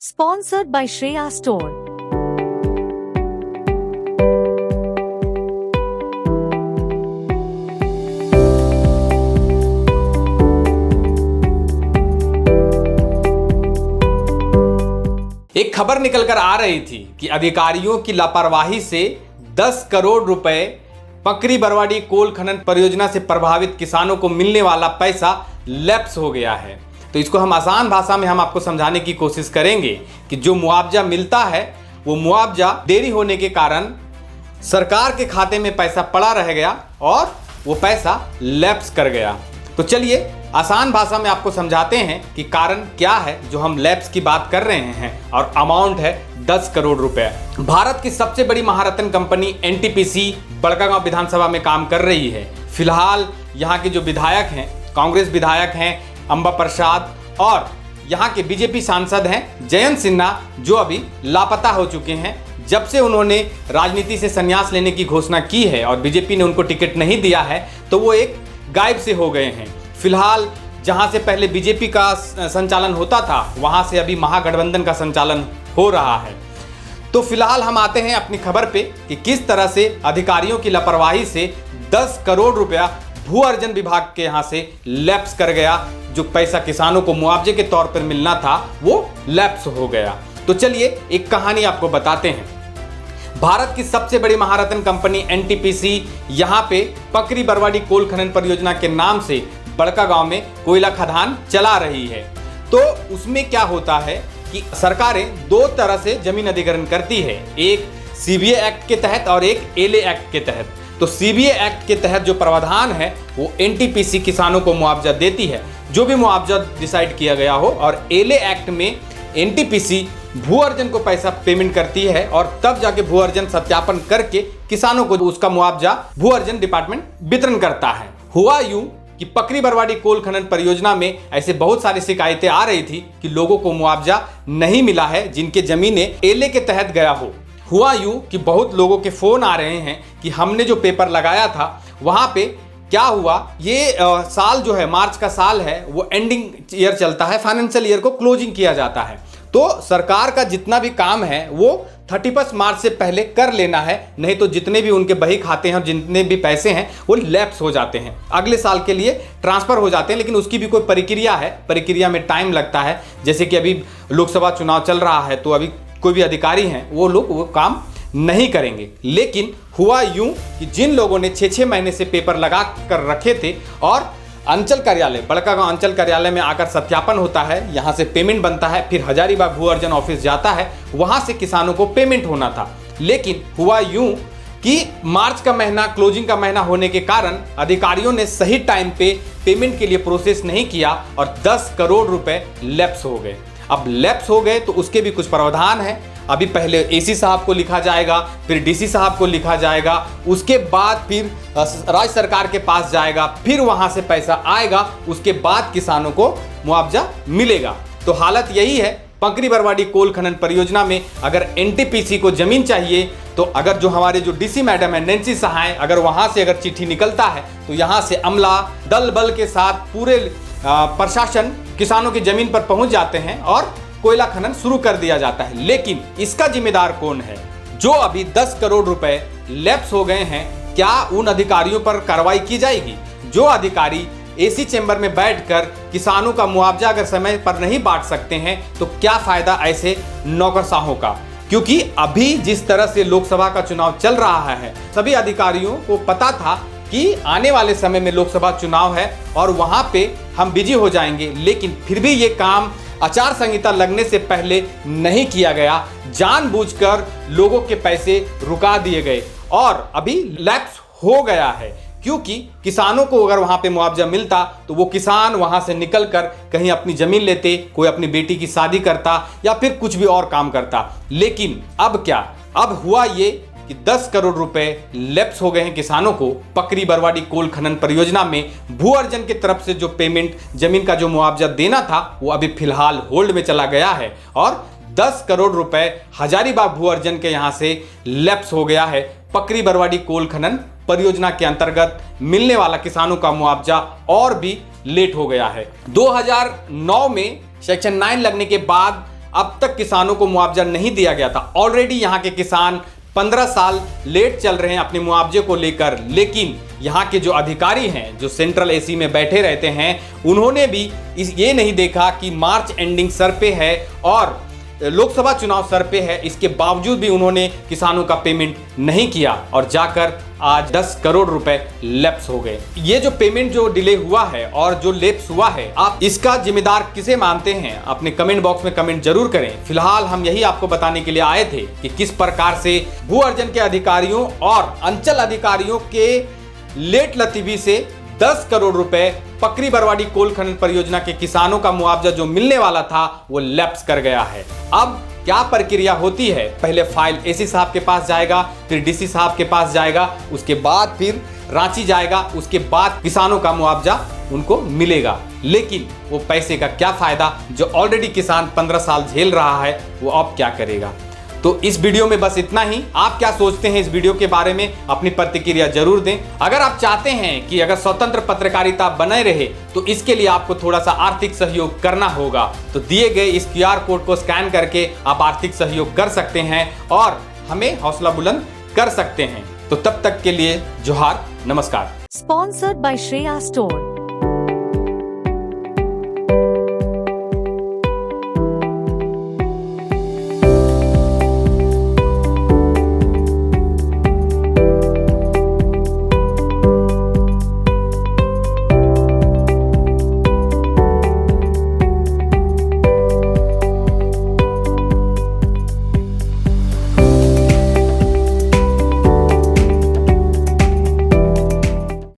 Sponsored by Shreya Store. एक खबर निकलकर आ रही थी कि अधिकारियों की लापरवाही से 10 करोड़ रुपए पकरी बरवाडी कोल खनन परियोजना से प्रभावित किसानों को मिलने वाला पैसा लैप्स हो गया है। तो इसको हम आसान भाषा में आपको समझाने की कोशिश करेंगे कि जो मुआवजा मिलता है वो मुआवजा देरी होने के कारण सरकार के खाते में पैसा पड़ा रह गया और वो पैसा लैप्स कर गया। तो चलिए आसान भाषा में आपको समझाते हैं कि कारण क्या है जो हम लैप्स की बात कर रहे हैं और अमाउंट है 10 करोड़ रुपए। भारत की सबसे बड़ी महारत्न कंपनी एनटीपीसी बड़कागांव विधानसभा में काम कर रही है। फिलहाल यहाँ के जो विधायक हैं, कांग्रेस विधायक हैं अंबा प्रसाद, और यहाँ के बीजेपी सांसद हैं जयंत सिन्हा, जो अभी लापता हो चुके हैं। जब से उन्होंने राजनीति से संन्यास लेने की घोषणा की है और बीजेपी ने उनको टिकट नहीं दिया है तो वो एक गायब से हो गए हैं। फिलहाल जहां से पहले बीजेपी का संचालन होता था वहां से अभी महागठबंधन का संचालन हो रहा है। तो फिलहाल हम आते हैं अपनी खबर पे कि किस तरह से अधिकारियों की लापरवाही से 10 करोड़ रुपया भू अर्जन विभाग के यहां से लैप्स कर गया। जो पैसा किसानों को मुआवजे के तौर पर मिलना था वो लैप्स हो गया। तो चलिए एक कहानी आपको बताते हैं। भारत की सबसे बड़ी महारत्न कंपनी एनटीपीसी यहाँ पे पकरी बरवाडी कोल खनन परियोजना के नाम से बड़कागांव में कोयला खदान चला रही है। तो उसमें क्या होता है कि सरकारें दो तरह से जमीन अधिग्रहण करती है, एक सीबीए एक्ट के तहत और एक एलए एक्ट के तहत। तो सीबीए एक्ट के तहत जो प्रावधान है वो एनटीपीसी किसानों को मुआवजा देती है, जो भी मुआवजा डिसाइड किया गया हो, और एलए एक्ट में एनटीपीसी भू अर्जन को पैसा पेमेंट करती है और तब जाके भू अर्जन सत्यापन करके किसानों को उसका मुआवजा भू अर्जन डिपार्टमेंट वितरण करता है। हुआ यूं कि पकरी बरवाडी कोल खनन परियोजना में ऐसे बहुत सारी शिकायतें आ रही थी कि लोगों को मुआवजा नहीं मिला है जिनके जमीनें एलए के तहत गया हो। हुआ यूं कि बहुत लोगों के फोन आ रहे हैं कि हमने जो पेपर लगाया था वहां पे क्या हुआ, ये साल जो है मार्च का साल है वो एंडिंग ईयर चलता है, फाइनेंशियल ईयर को क्लोजिंग किया जाता है। तो सरकार का जितना भी काम है वो 31 मार्च से पहले कर लेना है, नहीं तो जितने भी उनके बही खाते हैं और जितने भी पैसे हैं वो लैप्स हो जाते हैं, अगले साल के लिए ट्रांसफर हो जाते हैं। लेकिन उसकी भी कोई प्रक्रिया है, प्रक्रिया में टाइम लगता है। जैसे कि अभी लोकसभा चुनाव चल रहा है तो अभी कोई भी अधिकारी हैं वो लोग वो काम नहीं करेंगे। लेकिन हुआ यूं कि जिन लोगों ने 6-6 महीने से पेपर लगा कर रखे थे और अंचल कार्यालय बड़कागांव अंचल कार्यालय में आकर सत्यापन होता है, यहाँ से पेमेंट बनता है, फिर हजारीबाग भू अर्जन ऑफिस जाता है, वहां से किसानों को पेमेंट होना था। लेकिन हुआ यूं कि मार्च का महीना क्लोजिंग का महीना होने के कारण अधिकारियों ने सही टाइम पे पेमेंट के लिए प्रोसेस नहीं किया और 10 करोड़ रुपए लैप्स हो गए। अब लैप्स हो गए तो उसके भी कुछ प्रावधान है। अभी पहले एसी साहब को लिखा जाएगा, फिर डीसी साहब को लिखा जाएगा, उसके बाद फिर राज्य सरकार के पास जाएगा, फिर वहां से पैसा आएगा, उसके बाद किसानों को मुआवजा मिलेगा। तो हालत यही है पकरी बरवाडी कोल खनन परियोजना में। अगर एनटीपीसी को जमीन चाहिए तो अगर जो हमारे जो डीसी मैडम है नैन्सी सहाय, अगर वहां से अगर चिट्ठी निकलता है तो यहाँ से अमला दल बल के साथ पूरे प्रशासन किसानों की जमीन पर पहुंच जाते हैं और कोयला खनन शुरू कर दिया जाता है। लेकिन इसका जिम्मेदार कौन है? जो अभी 10 करोड़ रुपए लैप्स हो गए हैं, क्या उन अधिकारियों पर कार्रवाई की जाएगी? जो अधिकारी एसी चैम्बर में बैठकर किसानों का मुआवजा अगर समय पर नहीं बांट सकते हैं तो क्या फायदा ऐसे नौकरशाहों का? क्योंकि अभी जिस तरह से लोकसभा का चुनाव चल रहा है, सभी अधिकारियों को पता था कि आने वाले समय में लोकसभा चुनाव है और वहां पे हम बिजी हो जाएंगे, लेकिन फिर भी ये काम आचार संहिता लगने से पहले नहीं किया गया। जानबूझकर लोगों के पैसे रुका दिए गए और अभी लैप्स हो गया है। क्योंकि किसानों को अगर वहां पे मुआवजा मिलता तो वो किसान वहां से निकलकर कहीं अपनी जमीन लेते, कोई अपनी बेटी की शादी करता या फिर कुछ भी और काम करता। लेकिन अब क्या, अब हुआ ये कि 10 करोड़ रुपए लैप्स हो गए हैं किसानों को पकरी बरवाडी कोल खनन परियोजना में। भू अर्जन की तरफ से जो पेमेंट, जमीन का जो मुआवजा देना था वो अभी फिलहाल होल्ड में चला गया है और 10 करोड़ रुपए हजारीबाग भू अर्जन के यहां से लैप्स हो गया है। पकरी बरवाडी कोल खनन परियोजना के अंतर्गत मिलने वाला किसानों का मुआवजा और भी लेट हो गया है। 2009 में सेक्शन 9 लगने के बाद अब तक किसानों को मुआवजा नहीं दिया गया था। ऑलरेडी यहाँ के किसान 15 साल लेट चल रहे हैं अपने मुआवजे को लेकर, लेकिन यहाँ के जो अधिकारी हैं, जो सेंट्रल एसी में बैठे रहते हैं, उन्होंने भी ये नहीं देखा कि मार्च एंडिंग सर पे है और लोकसभा चुनाव सर पे है, इसके बावजूद भी उन्होंने किसानों का पेमेंट नहीं किया और जाकर आज 10 करोड़ रुपए लैप्स हो गए। ये जो पेमेंट जो डिले हुआ है और जो लैप्स हुआ है, आप इसका जिम्मेदार किसे मानते हैं? अपने कमेंट बॉक्स में कमेंट जरूर करें। फिलहाल हम यही आपको बताने के लिए आए थे कि किस प्रकार से भू अर्जन के अधिकारियों और अंचल अधिकारियों के लेट लतीफी से 10 करोड़ रुपए पकरी बरवाडी कोल खनन परियोजना के किसानों का मुआवजा जो मिलने वाला था वो लैप्स कर गया है। अब क्या प्रक्रिया होती है? पहले फाइल एसी साहब के पास जाएगा, फिर डीसी साहब के पास जाएगा, उसके बाद फिर रांची जाएगा, उसके बाद किसानों का मुआवजा उनको मिलेगा। लेकिन वो पैसे का क्या फायदा? जो ऑलरेडी किसान 15 साल झेल रहा है वो अब क्या करेगा? तो इस वीडियो में बस इतना ही। आप क्या सोचते हैं इस वीडियो के बारे में? अपनी प्रतिक्रिया जरूर दें। अगर आप चाहते हैं कि अगर स्वतंत्र पत्रकारिता बने रहे तो इसके लिए आपको थोड़ा सा आर्थिक सहयोग करना होगा। तो दिए गए इस QR कोड को स्कैन करके आप आर्थिक सहयोग कर सकते हैं और हमें हौसला बुलंद कर सकते हैं। तो तब तक के लिए जोहार, नमस्कार। Sponsored by Shreya Store.